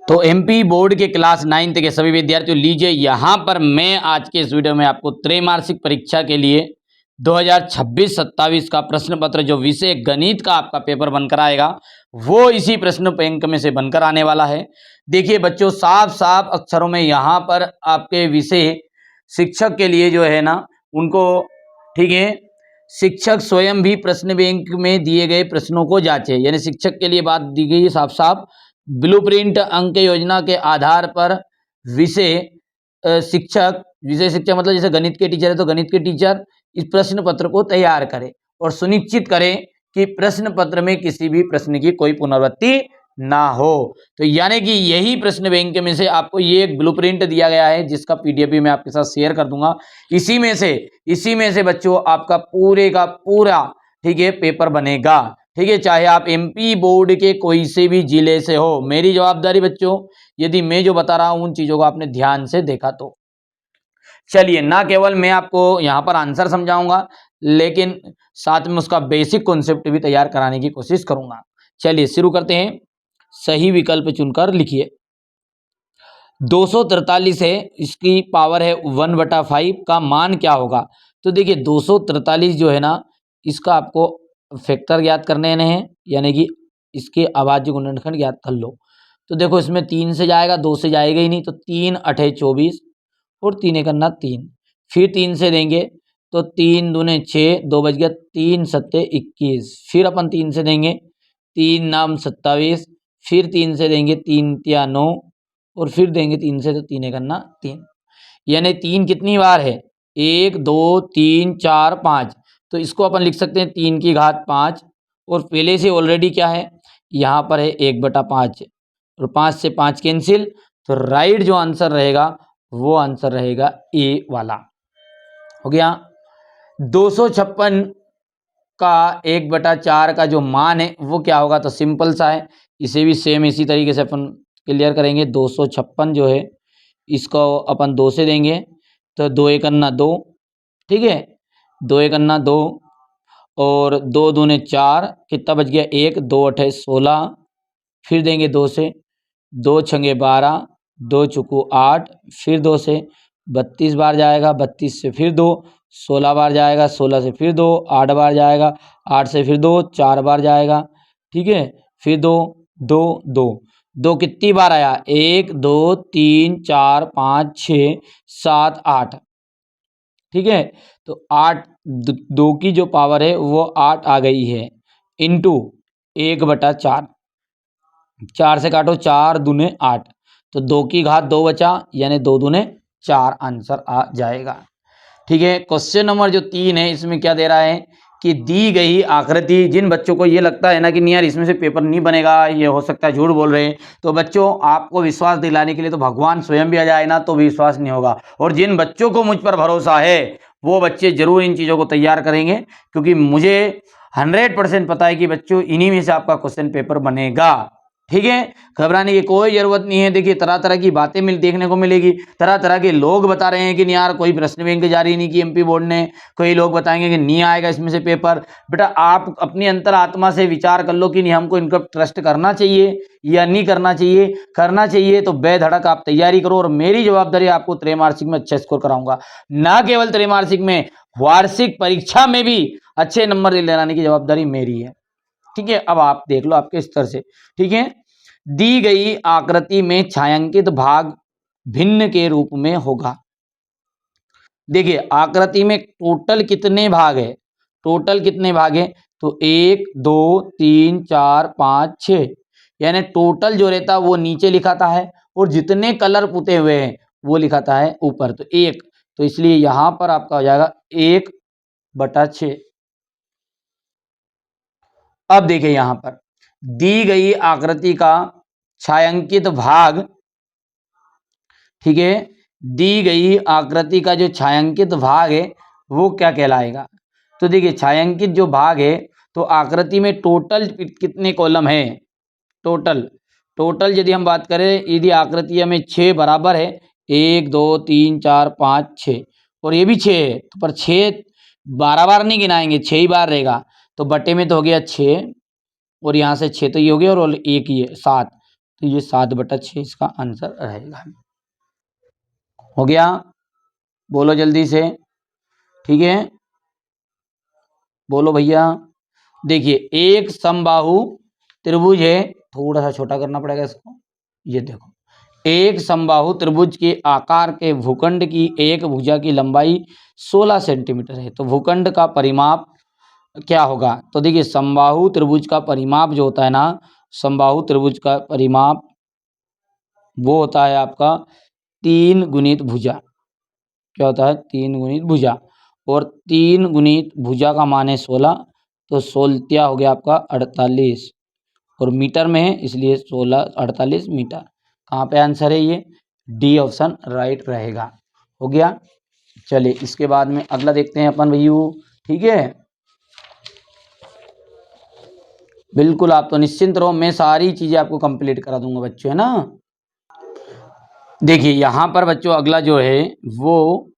तो MP board के class 9th के सभी विद्यार्थियों लीजिए, यहाँ पर मैं आज के इस वीडियो में आपको त्रैमासिक परीक्षा के लिए 2026-27 का प्रश्न पत्र जो विषय गणित का आपका पेपर बनकर आएगा वो इसी प्रश्न बैंक में से बनकर आने वाला है। देखिए बच्चों, साफ साफ अक्षरों में यहाँ पर आपके विषय शिक्षक के लिए जो है ना उनको, ठीक है, शिक्षक स्वयं भी प्रश्न बैंक में दिए गए प्रश्नों को जांचे, यानी शिक्षक के लिए बात दी गई है साफ साफ। ब्लूप्रिंट अंक योजना के आधार पर विषय शिक्षक, विषय शिक्षक मतलब जैसे गणित के टीचर है तो गणित के टीचर इस प्रश्न पत्र को तैयार करें और सुनिश्चित करें कि प्रश्न पत्र में किसी भी प्रश्न की कोई पुनरावृत्ति ना हो। तो यानी कि यही प्रश्न बैंक में से आपको ये एक ब्लूप्रिंट दिया गया है जिसका पीडीएफ भी मैं आपके साथ शेयर कर दूंगा। इसी में से बच्चों आपका पूरे का पूरा, ठीक है, पेपर बनेगा। ठीक है, चाहे आप एमपी बोर्ड के कोई से भी जिले से हो। मेरी जवाबदारी बच्चों, यदि मैं जो बता रहा हूं उन चीजों को आपने ध्यान से देखा तो। चलिए, ना केवल मैं आपको यहां पर आंसर समझाऊंगा लेकिन साथ में उसका बेसिक कॉन्सेप्ट भी तैयार कराने की कोशिश करूंगा। चलिए शुरू करते हैं। सही विकल्प चुनकर लिखिए। 243 है, इसकी पावर है 1/5 का मान क्या होगा? तो देखिए 243 जो है ना इसका आपको फैक्टर ज्ञात करने हैं, यानी कि इसके अभाज्य गुणनखंड ज्ञात कर लो। तो देखो इसमें 3 से जाएगा, 2 से जाएगा ही नहीं, तो 3 8 24 और 3 एक 3, फिर 3 से देंगे तो 3 दूने 6, 2 बच गया, 3 सत्ते 21, फिर अपन 3 से देंगे 3 नाम 27, फिर 3 से देंगे 3 तिया 9 और फिर देंगे 3 से तो 3 एक 3, यानी 3 कितनी बार है? 1 2 3 4 5। तो इसको अपन लिख सकते हैं 3 की घात 5 और पहले से ऑलरेडी क्या है यहाँ पर है 1/5 और 5 से 5 कैंसिल। तो राइट जो आंसर रहेगा वो आंसर रहेगा ए वाला। हो गया। 256 का 1/4 का जो मान है वो क्या होगा? तो सिंपल सा है, इसे भी सेम इसी तरीके से अपन क्लियर करेंगे। 256 जो है इसको अपन 2 से देंगे तो 2 एक 2, ठीक है, 2 एक 2 और 2 दूने 4, कितना बच गया 1, 2 8 16, फिर देंगे 2 से, 2 छंगे 12, 2 चुकू 8, फिर 2 से 32 बार जाएगा, 32 से फिर 2, 16 बार जाएगा, 16 से फिर 2, 8 बार जाएगा, 8 से फिर 2, 4 बार जाएगा, ठीक है, फिर 2 2 2 2 कितनी बार आया? 1 2 3 4 5 6 7 8, ठीक है। तो 8 2 की जो पावर है वो 8 आ गई है, इंटू 1/4, 4 से काटो 4 दूने 8, तो 2 की घात 2 बचा, यानी 2 दूने 4 आंसर आ जाएगा। ठीक है। क्वेश्चन नंबर जो 3 है इसमें क्या दे रहा है कि दी गई आकृति, जिन बच्चों को ये लगता है ना कि नहीं यार इसमें से पेपर नहीं बनेगा, ये हो सकता है झूठ बोल रहे हैं, तो बच्चों आपको विश्वास दिलाने के लिए तो भगवान स्वयं भी आ जाए ना तो भी विश्वास नहीं होगा। और जिन बच्चों को मुझ पर भरोसा है वो बच्चे जरूर इन चीज़ों को तैयार करेंगे, क्योंकि मुझे 100% पता है कि बच्चों इन्हीं में से आपका क्वेश्चन पेपर बनेगा। ठीक है, घबराने की कोई जरूरत नहीं है। देखिए तरह तरह की बातें देखने को मिलेगी, तरह तरह के लोग बता रहे हैं कि नहीं यार कोई प्रश्न बैंक जारी नहीं की एमपी बोर्ड ने, कई लोग बताएंगे कि नहीं आएगा इसमें से पेपर। बेटा आप अपनी अंतर आत्मा से विचार कर लो कि नहीं हमको इनका ट्रस्ट करना चाहिए या नहीं करना चाहिए। करना चाहिए तो बेधड़क आप तैयारी करो, और मेरी जवाबदारी आपको त्रैमासिक में अच्छा स्कोर कराऊंगा, ना केवल त्रैमासिक में, वार्षिक परीक्षा में भी अच्छे नंबर दिलाने की जवाबदारी मेरी है। ठीक है, अब आप देख लो आपके स्तर से। ठीक है, दी गई आकृति में छायांकित भाग भिन्न के रूप में होगा। देखिए आकृति में टोटल कितने भाग है? टोटल कितने भाग है? तो 1 2 3 4 5 6, यानी टोटल जो रहता है वो नीचे लिखाता है और जितने कलर पुते हुए हैं वो लिखाता है ऊपर। तो 1, तो इसलिए यहां पर आपका हो जाएगा 1/6। अब देखिए यहां पर दी गई आकृति का छायांकित भाग, ठीक है, दी गई आकृति का जो छायांकित भाग है वो क्या कहलाएगा? तो देखिए छायांकित जो भाग है, तो आकृति में टोटल कितने कॉलम है? टोटल यदि हम बात करें, यदि आकृति में 6 बराबर है, 1 2 3 4 5 6, और ये भी 6 है, तो पर 6 12 बार नहीं गिनाएंगे, 6 ही बार रहेगा, तो बटे में तो हो गया 6 और यहाँ से 6 तो ये हो गया और 1 ही है 7, तो ये 7/6 इसका आंसर रहेगा। हो गया, बोलो जल्दी से, ठीक है, बोलो भैया। देखिए एक समबाहु त्रिभुज है, थोड़ा सा छोटा करना पड़ेगा इसको, ये देखो, एक समबाहु त्रिभुज के आकार के भूखंड की एक भुजा की लंबाई 16 सेंटीमीटर है, तो भूखंड का परिमाप क्या होगा? तो देखिए समबाहु त्रिभुज का परिमाप जो होता है ना, समबाहु त्रिभुज का परिमाप वो होता है आपका 3 गुणित भुजा। क्या होता है? 3 गुणित भुजा, और 3 गुणित भुजा का मान है 16, तो 16 हो गया आपका 48, और मीटर में है इसलिए 16 48 मीटर। कहाँ पे आंसर है? ये डी ऑप्शन राइट रहेगा। हो गया, चलिए इसके बाद में अगला देखते हैं अपन भैया, ठीक है। बिल्कुल, आप तो निश्चिंत रहो, मैं सारी चीजें आपको कंप्लीट करा दूंगा बच्चों, है ना। देखिए यहाँ पर बच्चों अगला जो है वो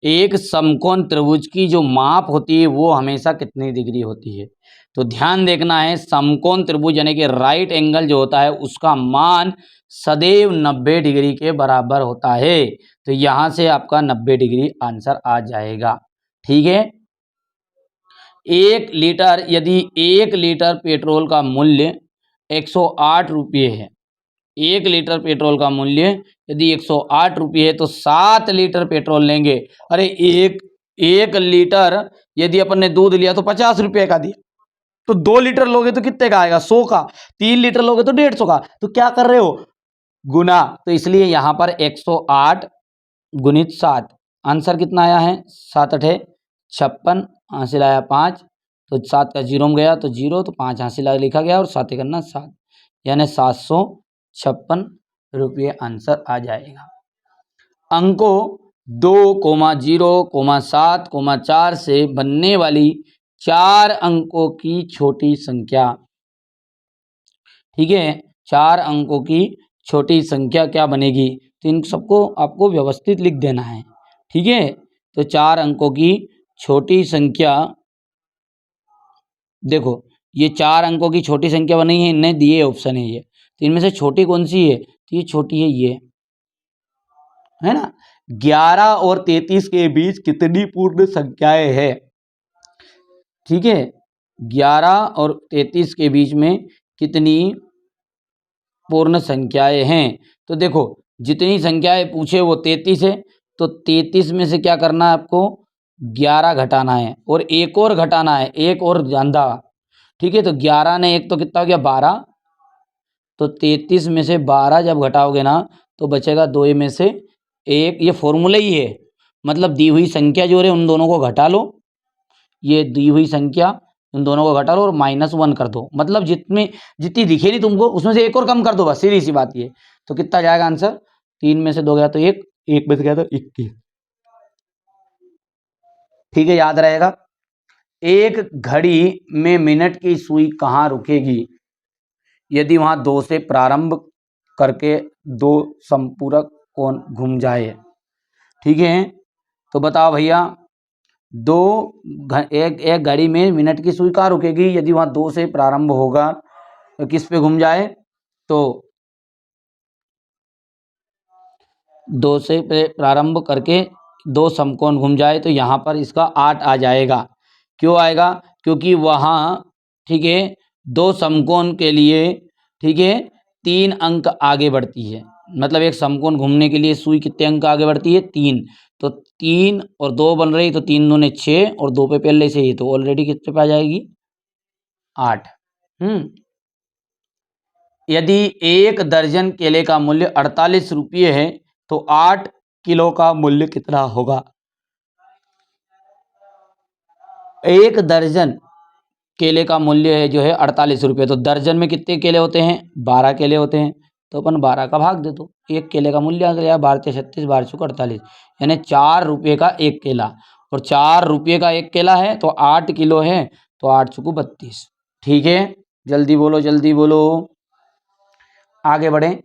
एक समकोण त्रिभुज की जो माप होती है वो हमेशा कितनी डिग्री होती है? तो ध्यान देखना है, समकोण त्रिभुज यानी कि राइट एंगल जो होता है उसका मान सदैव 90 डिग्री के बराबर होता है। तो यहाँ से आपका 90 डिग्री आंसर आ जाएगा, ठीक है। 1 लीटर, यदि 1 लीटर पेट्रोल का मूल्य 108 रुपये है, 1 लीटर पेट्रोल का मूल्य यदि 108 रुपये है, तो 7 लीटर पेट्रोल लेंगे। अरे एक लीटर यदि अपन ने दूध लिया तो 50 रुपये का दिया, तो 2 लीटर लोगे तो कितने का आएगा? 100 का। 3 लीटर लोगे तो 150 का। तो क्या कर रहे हो? गुना। तो इसलिए यहां पर 108 गुणित 7, आंसर कितना आया है? 7 8 56, हासिल आया 5, तो 7 का 0 में गया तो 0, तो 5 हासिल लिखा गया, और 7 करना 7, यानी 756 रुपये आंसर आ जाएगा। अंकों 2, 0, 7, 4 से बनने वाली 4 अंकों की छोटी संख्या, ठीक है, 4 अंकों की छोटी संख्या क्या बनेगी? तो इन सबको आपको व्यवस्थित लिख देना है, ठीक है। तो 4 अंकों की छोटी संख्या, देखो ये 4 अंकों की छोटी संख्या बनी है, इनने दिए ऑप्शन है ये, तो इनमें से छोटी कौन सी है? तो ये छोटी है, ये है ना। 11 और 33 के बीच कितनी पूर्ण संख्याएं हैं? ठीक है, 11 और 33 के बीच में कितनी पूर्ण संख्याएं हैं? तो देखो जितनी संख्याएं पूछे वो 33 है, तो 33 में से क्या करना है आपको? 11 घटाना है, और एक और घटाना है, एक और ज्यादा, ठीक है। तो 11 ने एक तो कितना हो गया? 12, तो 33 में से 12 जब घटाओगे ना तो बचेगा 2 में से 1। ये फॉर्मूला ही है, मतलब दी हुई संख्या जो है उन दोनों को घटा लो, ये दी हुई संख्या उन दोनों को घटा लो और -1 कर दो, मतलब जितनी दिखेगी तुमको उसमें से एक और कम कर दो, बस सीधी सी बात ये। तो कितना जाएगा आंसर? 3 में से 2 गया तो 1, 1 बच गया तो 21, ठीक है, याद रहेगा। एक घड़ी में मिनट की सुई कहाँ रुकेगी यदि वहां 2 से प्रारंभ करके 2 संपूरक कोण घूम जाए? ठीक है, तो बताओ भैया, एक घड़ी में मिनट की सुई कहाँ रुकेगी यदि वहां 2 से प्रारंभ होगा तो किस पे घूम जाए? तो 2 से प्रारंभ करके 2 समकोण घूम जाए, तो यहाँ पर इसका 8 आ जाएगा। क्यों आएगा? क्योंकि वहाँ, ठीक है, 2 समकोण के लिए, ठीक है, 3 अंक आगे बढ़ती है, मतलब एक समकोण घूमने के लिए सुई कितने अंक आगे बढ़ती है? 3। तो 3 और 2 बन रही, तो 3 दूने 6 और 2 पे पहले से ही, तो ऑलरेडी कितने पे आ जाएगी? 8। यदि 1 दर्जन केले का मूल्य 48 रुपये है तो 8 किलो का मूल्य कितना होगा? 1 दर्जन केले का मूल्य है जो है 48 रुपये, तो दर्जन में कितने केले होते हैं? 12 केले होते हैं, तो अपन 12 का भाग दे दो। 1 केले का मूल्य आ गया 12 36, 12 चौक 48, यानी 4 रुपये का 1 केला, और 4 रुपये का 1 केला है तो 8 किलो है, तो 8 चौको 32, ठीक है। जल्दी बोलो, जल्दी बोलो, आगे बढ़ें।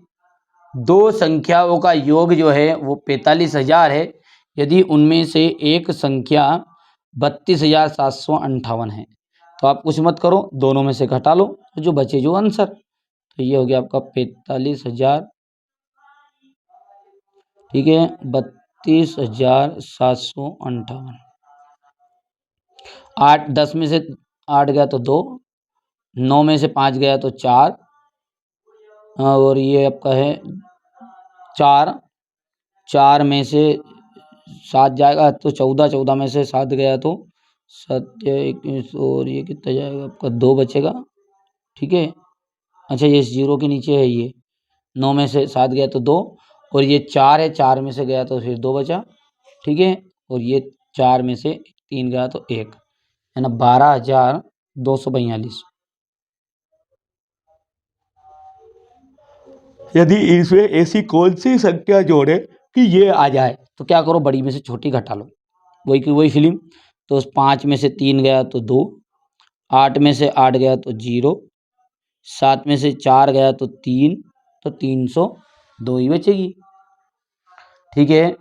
2 संख्याओं का योग जो है वो 45,000 है यदि उनमें से एक संख्या 32,758 है, तो आप कुछ मत करो, दोनों में से घटा लो, तो जो बचे जो आंसर। तो ये हो गया आपका 45,000, ठीक है, 32,758। 8, 10 में से 8 गया तो 2, 9 में से 5 गया तो 4, और ये आपका है 4, 4 में से 7 जाएगा तो 14, 14 में से 7 गया तो 7 21, और ये कितना जाएगा आपका 2 बचेगा, ठीक है। अच्छा ये 0 के नीचे है, ये 9 में से 7 गया तो 2, और ये 4 है, 4 में से गया तो फिर 2 बचा, ठीक है, और ये 4 में से 3 गया तो 1, है ना, 12,242। यदि इसमें ऐसी कौन सी संख्या जोड़े कि ये आ जाए, तो क्या करो, बड़ी में से छोटी घटा लो, वही की वही फिल्म। तो 5 में से 3 गया तो 2, 8 में से 8 गया तो 0, 7 में से 4 गया तो 3, तो 302 ही बचेगी, ठीक है।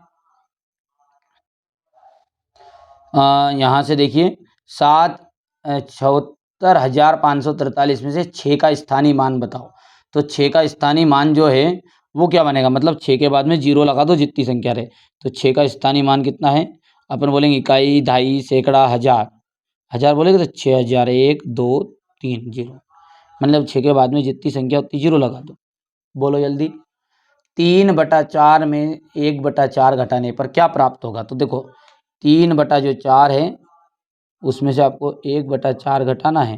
यहाँ से देखिए 76,543 में से 6 का स्थानीय मान बताओ। तो 6 का स्थानीय मान जो है वो क्या बनेगा, मतलब 6 के बाद में 0 लगा दो जितनी संख्या रहे। तो 6 का स्थानीय मान कितना है, अपन बोलेंगे इकाई, दहाई, सैकड़ा, हजार। हजार बोलेंगे तो 6,000, 1 2 3 0, मतलब 6 के बाद में जितनी संख्या उतनी 0 लगा दो। बोलो जल्दी। 3/4 में 1/4 घटाने पर क्या प्राप्त होगा, तो देखो 3/4 है, उसमें से आपको 1/4 घटाना है।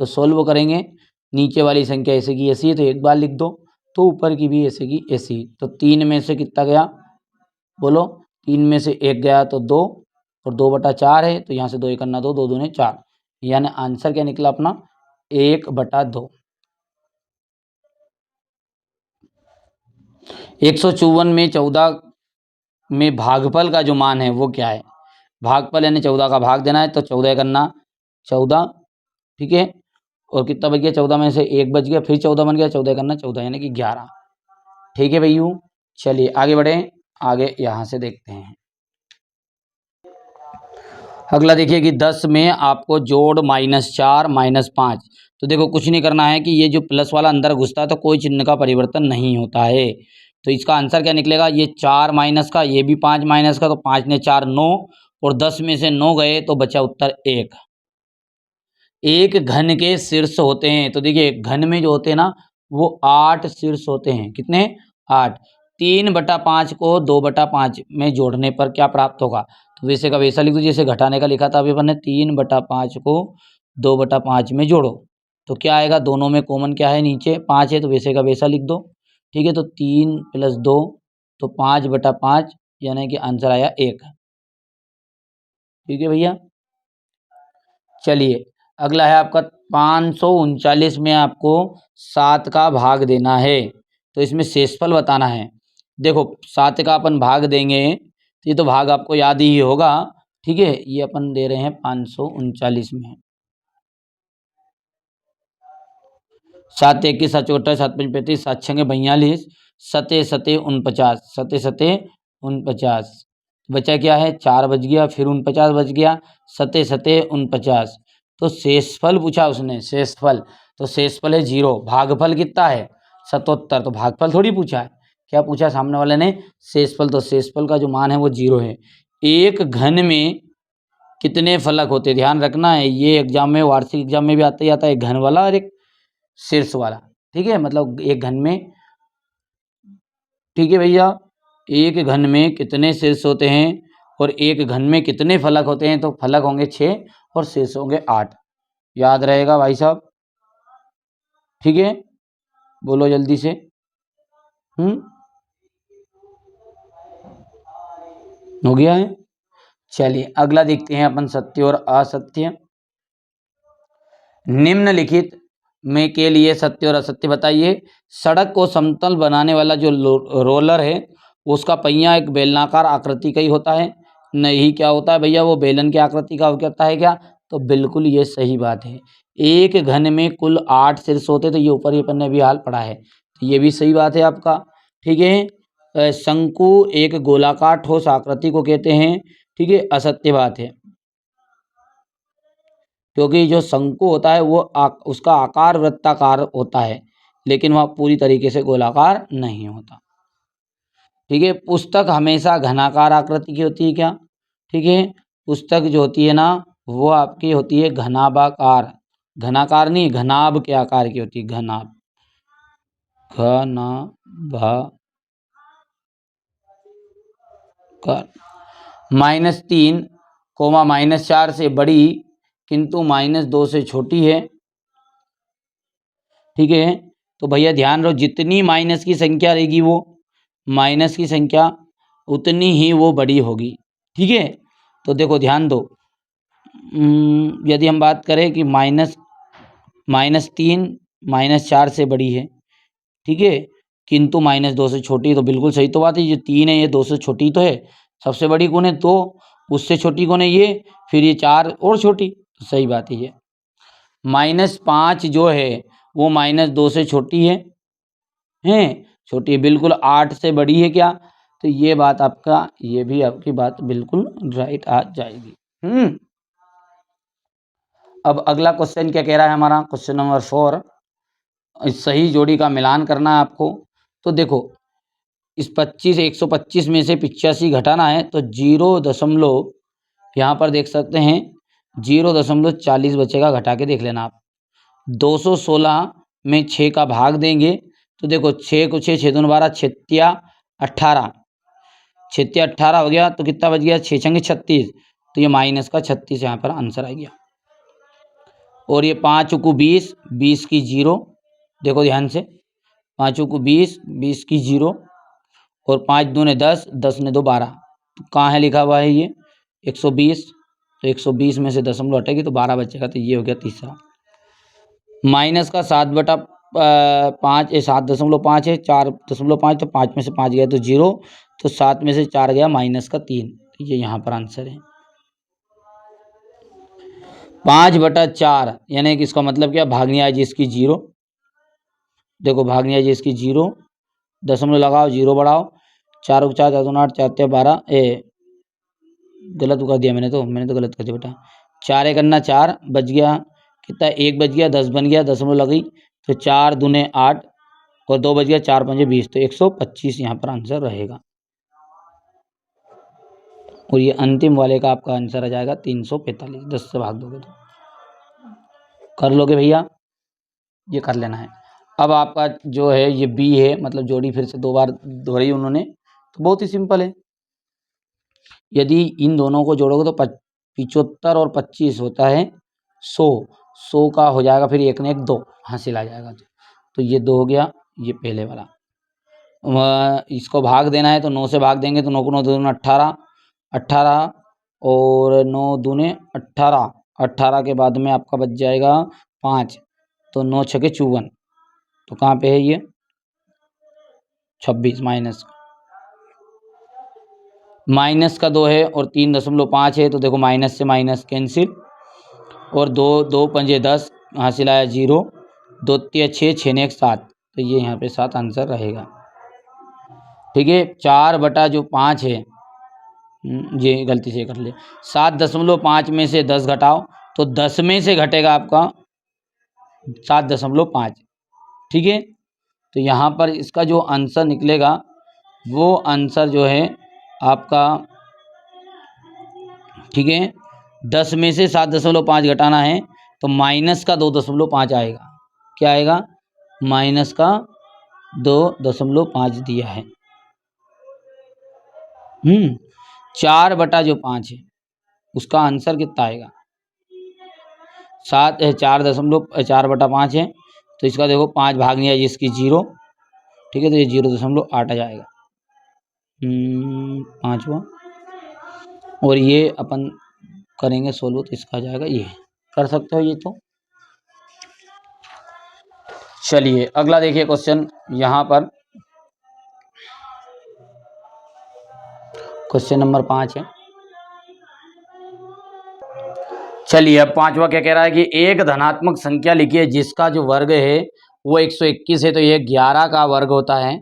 तो सोल्व करेंगे, नीचे वाली संख्या ऐसे की ऐसी है तो एक बार लिख दो, तो ऊपर की भी ऐसे की ऐसी। तो 3 में से कितना गया, बोलो, 3 में से 1 गया तो 2, और 2/4 है तो यहाँ से 2 करना, 2 2 दूने 4, यानी आंसर क्या निकला अपना 1/2। 154 में 14 में भागफल का जो मान है वो क्या है, भागफल यानी 14 का भाग देना है, तो 14 करना 14, ठीक है, और कितना बच गया, 14 में से 1 बच गया, फिर 14 बन गया, 14 करना 14 यानी कि 11, ठीक है भैया। चलिए आगे बढ़े, आगे यहाँ से देखते हैं। अगला देखिए कि 10 में आपको जोड़ -4 -5। तो देखो कुछ नहीं करना है कि ये जो प्लस वाला अंदर घुसता है तो कोई चिन्ह का परिवर्तन नहीं होता है। तो इसका आंसर क्या निकलेगा, ये 4 माइनस का, ये भी 5 माइनस का, तो 5 ने 4 9, और 10 में से 9 गए तो बचा उत्तर 1। एक घन के शीर्ष होते हैं, तो देखिए घन में जो होते हैं ना वो 8 शीर्ष होते हैं, कितने 8। 3/5 को 2/5 में जोड़ने पर क्या प्राप्त होगा, तो वैसे का वैसा लिख दो जैसे घटाने का लिखा था अभी अपन ने। 3/5 को 2/5 में जोड़ो तो क्या आएगा, दोनों में कॉमन क्या है, नीचे 5 है तो वैसे का वैसा लिख दो, ठीक है। तो 3 + 2 तो 5/5, यानी कि आंसर आया 1, ठीक है भैया। चलिए अगला है आपका 539 में आपको 7 का भाग देना है, तो इसमें शेषफल बताना है। देखो 7 का अपन भाग देंगे तो ये तो भाग आपको याद ही होगा, ठीक है। ये अपन दे रहे हैं 539 में, 7 21 7 28 7 5 35 7 6 42 सते सते 49, सते सते 49, बचा क्या है, 4 बच गया, फिर 49 बच गया, सते सते 49। तो शेषफल पूछा उसने, शेषफल, तो शेषफल है 0, भागफल कितना है 77, तो भागफल थोड़ी पूछा है, क्या पूछा सामने वाले ने, शेषफल। तो शेषफल का जो मान है वो 0 है। एक घन में कितने फलक होते, ध्यान रखना है, ये एग्जाम में, वार्षिक एग्जाम में भी आता ही आता है, एक घन वाला और एक शीर्ष वाला, ठीक है, मतलब एक घन में, ठीक है भैया, एक घन में कितने शीर्ष होते हैं और एक घन में कितने फलक होते हैं, तो फलक होंगे 6 और शीर्ष होंगे 8, याद रहेगा भाई साहब, ठीक है। बोलो जल्दी से। हो गया है। चलिए अगला देखते हैं अपन, सत्य और असत्य। निम्नलिखित में के लिए सत्य और असत्य बताइए। सड़क को समतल बनाने वाला जो रोलर है उसका पहिया एक बेलनाकार आकृति का ही होता है, नहीं क्या होता है भैया, वो बेलन की आकृति का होता है क्या, तो बिल्कुल ये सही बात है। एक घन में कुल 8 शीर्ष होते, तो ये ऊपर ही अपन ने भी हाल पढ़ा है, तो ये भी सही बात है आपका, ठीक है। शंकु एक गोलाकार ठोस आकृति को कहते हैं, ठीक है, असत्य बात है, क्योंकि जो शंकु होता है वो उसका आकार वृत्ताकार होता है, लेकिन वह पूरी तरीके से गोलाकार नहीं होता। ठीक है, पुस्तक हमेशा घनाकार आकृति की होती है क्या? ठीक है, पुस्तक जो होती है ना वो आपकी होती है घनाभाकार, घनाकार नहीं घनाभ के आकार की होती है, घनाभ, घनाभाकार। -3, -4 से बड़ी किंतु -2 से छोटी है। ठीक है, तो भैया ध्यान रहो, जितनी माइनस की संख्या रहेगी वो माइनस की संख्या उतनी ही वो बड़ी होगी। ठीक है, तो देखो ध्यान दो, यदि हम बात करें कि -3 -4 से बड़ी है, ठीक है, किंतु -2 से छोटी है, तो बिल्कुल सही तो बात है, ये 3 है ये 2 से छोटी तो है, सबसे बड़ी कौन है 2, उससे छोटी कौन है ये, फिर ये 4 और छोटी, तो सही बात है ये। -5 जो है वो -2 से छोटी है, छोटी है बिल्कुल, 8 से बड़ी है क्या, तो ये बात आपका, ये भी आपकी बात बिल्कुल राइट आ जाएगी। अब अगला क्वेश्चन क्या कह रहा है हमारा, क्वेश्चन नंबर 4, इस सही जोड़ी का मिलान करना है आपको। तो देखो इस 125 में से 85 घटाना है, तो 0 यहाँ पर देख सकते हैं 0.40 बचेगा, घटा के देख लेना आप। 216 में 6 का भाग देंगे, तो देखो 6 को 6 दूनी 12, 6 18, 6 18 हो गया, तो कितना बच गया 6 छंगे 36, तो ये माइनस का 36 यहाँ पर आंसर आ गया। और ये 5 को 20, 20 की 0, देखो ध्यान से, 5 को 20, 20 की 0, और 5 दूने 10, 10 ने 2 12, तो कहाँ है लिखा हुआ है ये 120, तो 120 में से दशमलव हटेगी तो 12 बचेगा, तो ये हो गया तीसरा। माइनस का 7/5 7.5 है, 4.5, तो 5 में से 5 गया तो 0, तो 7 में से 4 गया -3, तो ये यहाँ पर आंसर है। 5/4 यानी कि इसका मतलब क्या, भागनी आ जाए इसकी 0, देखो भागनी आ जाए इसकी 0, दशमलव लगाओ 0 बढ़ाओ, 4 को 4 4 2 8 4 3 12, गलत कर दिया मैंने तो गलत कर दिया बेटा, 4 एक अन्ना 4 बच गया, कितना 1 बच गया, 10 बन गया, दशमलव लगी, तो 4 दूने 8 और 2 बच गया, 4 5 20, तो 125 यहाँ पर आंसर रहेगा। और ये अंतिम वाले का आपका आंसर आ जाएगा 345, 10 से भाग दोगे तो कर लोगे भैया, ये कर लेना है। अब आपका जो है ये बी है, मतलब जोड़ी फिर से 2 बार दोहराई उन्होंने, तो बहुत ही सिंपल है, यदि इन दोनों को जोड़ोगे तो 75 और 25 होता है 100, 100 का हो जाएगा, फिर 1 ने 1 2 हासिल आ जाएगा, तो ये 2 हो गया, ये पहले वाला। इसको भाग देना है तो 9 से भाग देंगे, तो 9 को 9 दूने 18, 18 और 9 दूने 18, 18 के बाद में आपका बच जाएगा 5, तो 9 छके 54, तो कहाँ पे है ये 26, माइनस का 2 है और 3.5 है, तो देखो माइनस से माइनस कैंसिल, और 2 2 पंजे 10 हासिल आया 0, 2 3 6 6 ने 1 7, तो ये यहाँ पे 7 आंसर रहेगा। ठीक है, 4/5 है, ये गलती से कर ले, 7.5 में से 10 घटाओ, तो 10 में से घटेगा आपका 7.5, ठीक है, तो यहाँ पर इसका जो आंसर निकलेगा वो आंसर जो है आपका, ठीक है, 10 में से 7.5 घटाना है, तो माइनस का 2.5 आएगा, क्या आएगा माइनस का 2.5 दिया है। 4/5 है, उसका आंसर कितना आएगा 4/5 है, तो इसका देखो 5 भाग नहीं है इसकी 0, ठीक है, तो ये 0.8 आ जाएगा, 5वां, और ये अपन करेंगे सोल्व, तो इसका आ जाएगा, ये कर सकते हो ये। तो चलिए अगला देखिए क्वेश्चन, यहाँ पर क्वेश्चन नंबर 5 है। चलिए अब 5वां क्या कह रहा है कि एक धनात्मक संख्या लिखिए जिसका जो वर्ग है वो 121 है, तो ये 11 का वर्ग होता है,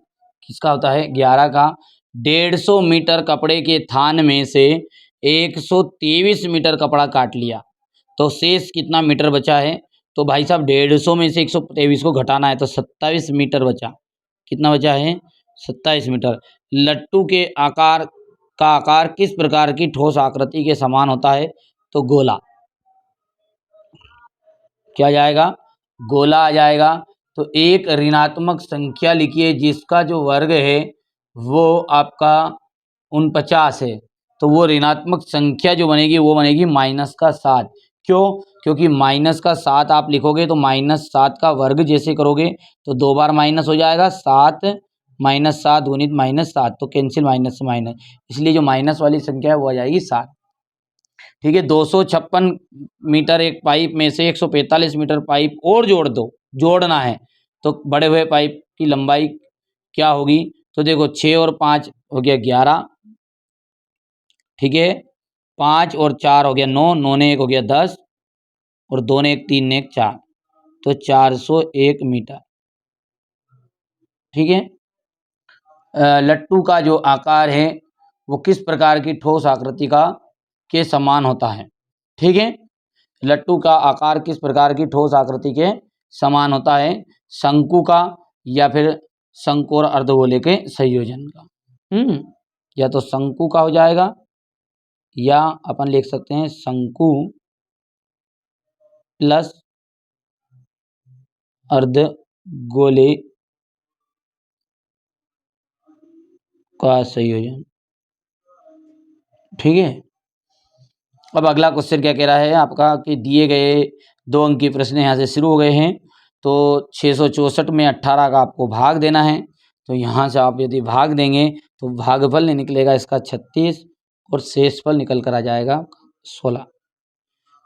किसका होता है 11 का। 150 मीटर कपड़े के थान में से 123 मीटर कपड़ा काट लिया, तो शेष कितना मीटर बचा है, तो भाई साहब 150 में से 123 को घटाना है तो 27 मीटर बचा। कितना बचा है? 27 मीटर। लट्टू के आकार का आकार किस प्रकार की ठोस आकृति के समान होता है? तो गोला। क्या जाएगा? गोला आ जाएगा। तो एक ऋणात्मक संख्या लिखिए जिसका जो वर्ग है वो आपका 49 है। तो वो ऋणात्मक संख्या जो बनेगी वो बनेगी -7। क्यों? क्योंकि -7 आप लिखोगे तो -7 का वर्ग जैसे करोगे तो 2 बार माइनस हो जाएगा, 7 -7 गुणित -7 तो कैंसिल माइनस से माइनस, इसलिए जो माइनस वाली संख्या है वो आ जाएगी 7। ठीक है, 256 मीटर एक पाइप में से 145 मीटर पाइप और जोड़ दो, जोड़ना है तो बड़े हुए पाइप की लंबाई क्या होगी? तो देखो 6 और 5 हो गया 11, ठीक है, 5 और 4 हो गया 9, 9 ने 1 हो गया 10 और 2 ने 1 3 ने 1 4, तो 401 मीटर। ठीक है, लट्टू का जो आकार है वो किस प्रकार की ठोस आकृति का के समान होता है? ठीक है, लट्टू का आकार किस प्रकार की ठोस आकृति के समान होता है? शंकु का या फिर शंकु और अर्धगोले के संयोजन का। या तो शंकु का हो जाएगा या अपन लिख सकते हैं शंकु प्लस अर्धगोले का संयोजन। ठीक है, अब अगला क्वेश्चन क्या कह रहा है आपका कि दिए गए 2 अंक के प्रश्न यहाँ से शुरू हो गए हैं। तो 664 में 18 का आपको भाग देना है। तो यहाँ से आप यदि भाग देंगे तो भागफल निकलेगा इसका 36 और शेषफल निकल कर आ जाएगा 16।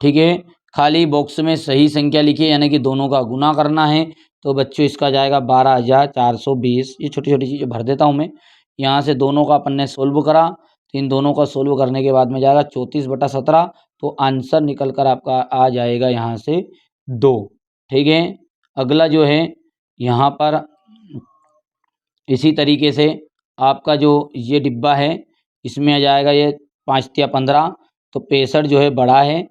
ठीक है, खाली बॉक्स में सही संख्या लिखिए यानी कि दोनों का गुना करना है। तो बच्चों इसका जाएगा 12,420। ये छोटी छोटी चीज़ें भर देता हूँ मैं। यहाँ से दोनों का अपन ने सोल्व करा तो इन दोनों का सोल्व करने के बाद में जाएगा 34/17। तो आंसर निकल कर आपका आ जाएगा यहाँ से 2। ठीक है, अगला जो है यहाँ पर इसी तरीके से आपका जो ये डिब्बा है इसमें आ जाएगा ये 5 या 15। तो 65 जो है बड़ा है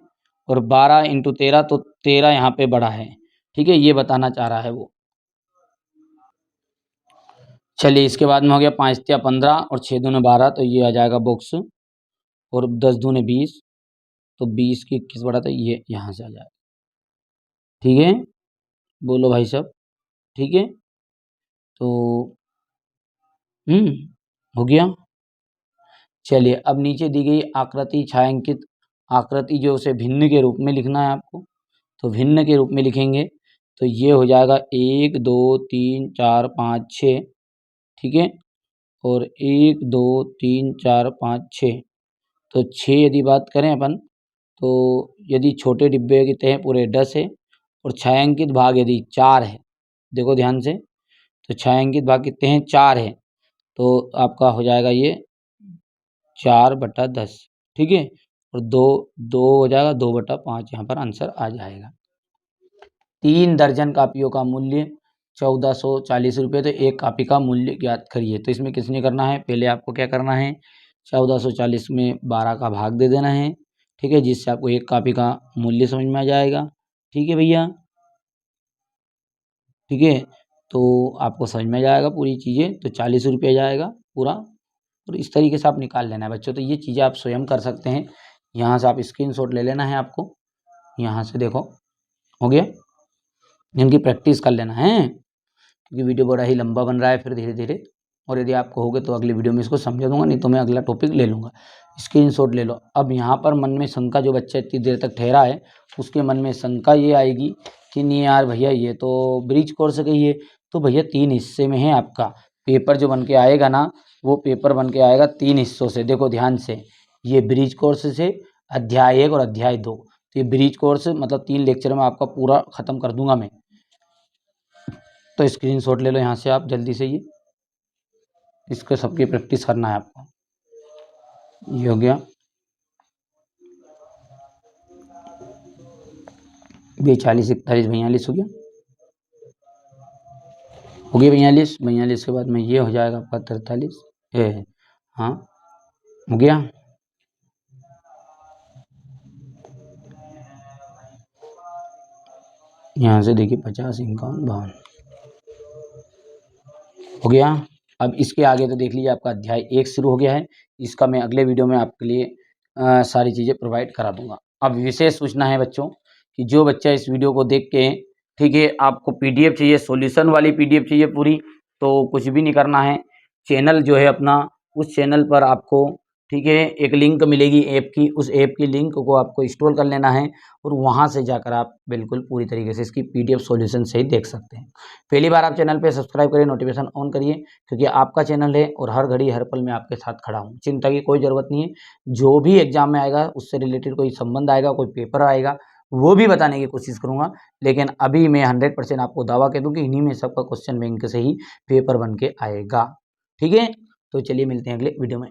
और 12 × 13 तो 13 यहाँ पे बड़ा है। ठीक है, ये बताना चाह रहा है वो। चलिए इसके बाद में हो गया 5 या 15 और 6 दूने 12 तो ये आ जाएगा बॉक्स और 10 दूने 20 तो 20 की 21 बड़ा था ये यहाँ से आ जाएगा। ठीक है, बोलो भाई साहब। ठीक है, तो हो गया। चलिए अब नीचे दी गई आकृति छायांकित आकृति जो उसे भिन्न के रूप में लिखना है आपको। तो भिन्न के रूप में लिखेंगे तो ये हो जाएगा 1 2 3 4 5 6। ठीक है, और 1 2 3 4 5 6। तो 6 यदि बात करें अपन तो यदि छोटे डिब्बे की तह पूरे 10 है और छायांकित भाग यदि 4 है, देखो ध्यान से, तो छायांकित भाग कितने हैं? 4 है। तो आपका हो जाएगा ये 4/10। ठीक है, और 2 2 हो जाएगा 2/5 यहाँ पर आंसर आ जाएगा। 3 दर्जन कापियों का मूल्य 1440 रुपये। तो एक कापी का मूल्य ज्ञात करिए। तो इसमें किसने करना है? पहले आपको क्या करना है 1440 में 12 का भाग दे देना है। ठीक है, जिससे आपको एक कापी का मूल्य समझ में आ जाएगा। ठीक है भैया, ठीक है, तो आपको समझ में आ जाएगा पूरी चीज़ें। तो 40 रुपये जाएगा पूरा और इस तरीके से आप निकाल लेना है बच्चों। तो ये चीज़ें आप स्वयं कर सकते हैं। यहाँ से आप स्क्रीनशॉट ले लेना है आपको। यहाँ से देखो हो गया, इनकी प्रैक्टिस कर लेना है क्योंकि वीडियो बड़ा ही लंबा बन रहा है फिर धीरे धीरे। और यदि आपको होगे तो अगली वीडियो में इसको समझा दूंगा, नहीं तो मैं अगला टॉपिक ले लूँगा। स्क्रीनशॉट ले लो। अब यहाँ पर मन में शंका जो बच्चा इतनी देर तक ठहरा है उसके मन में शंका ये आएगी कि नहीं यार भैया ये तो ब्रिज कोर्स का ही है। तो भैया 3 हिस्से में है आपका पेपर जो बन के आएगा ना, वो पेपर बन के आएगा 3 हिस्सों से। देखो ध्यान से, ये ब्रिज कोर्स से अध्याय 1 और अध्याय 2। तो ये ब्रिज कोर्स मतलब 3 लेक्चर में आपका पूरा ख़त्म कर दूंगा मैं। तो स्क्रीनशॉट ले लो यहाँ से आप जल्दी से, ये इसको सबकी प्रैक्टिस करना है आपको। ये हो गया, ये 40 41 42 हो गया, हो गया 42 42 के बाद में ये हो जाएगा आपका 43 हाँ हो गया। यहाँ से देखिए 50, 51, 52 हो गया। अब इसके आगे तो देख लीजिए आपका अध्याय 1 शुरू हो गया है। इसका मैं अगले वीडियो में आपके लिए सारी चीज़ें प्रोवाइड करा दूँगा। अब विशेष सूचना है बच्चों कि जो बच्चा इस वीडियो को देख के, ठीक है, आपको पीडीएफ चाहिए, सॉल्यूशन वाली पीडीएफ चाहिए पूरी, तो कुछ भी नहीं करना है। चैनल जो है अपना, उस चैनल पर आपको, ठीक है, एक लिंक मिलेगी ऐप की, उस ऐप की लिंक को आपको इंस्टॉल कर लेना है और वहाँ से जाकर आप बिल्कुल पूरी तरीके से इसकी पीडीएफ सॉल्यूशन सहित देख सकते हैं। पहली बार आप चैनल पे सब्सक्राइब करिए, नोटिफिकेशन ऑन करिए, क्योंकि आपका चैनल है और हर घड़ी हर पल मैं आपके साथ खड़ा हूँ। चिंता की कोई ज़रूरत नहीं है। जो भी एग्जाम में आएगा, उससे रिलेटेड कोई संबंध आएगा, कोई पेपर आएगा, वो भी बताने की कोशिश करूँगा। लेकिन अभी मैं 100% आपको दावा कह दूँ कि इन्हीं में सबका क्वेश्चन बैंक से ही पेपर बन के आएगा। ठीक है, तो चलिए मिलते हैं अगले वीडियो में।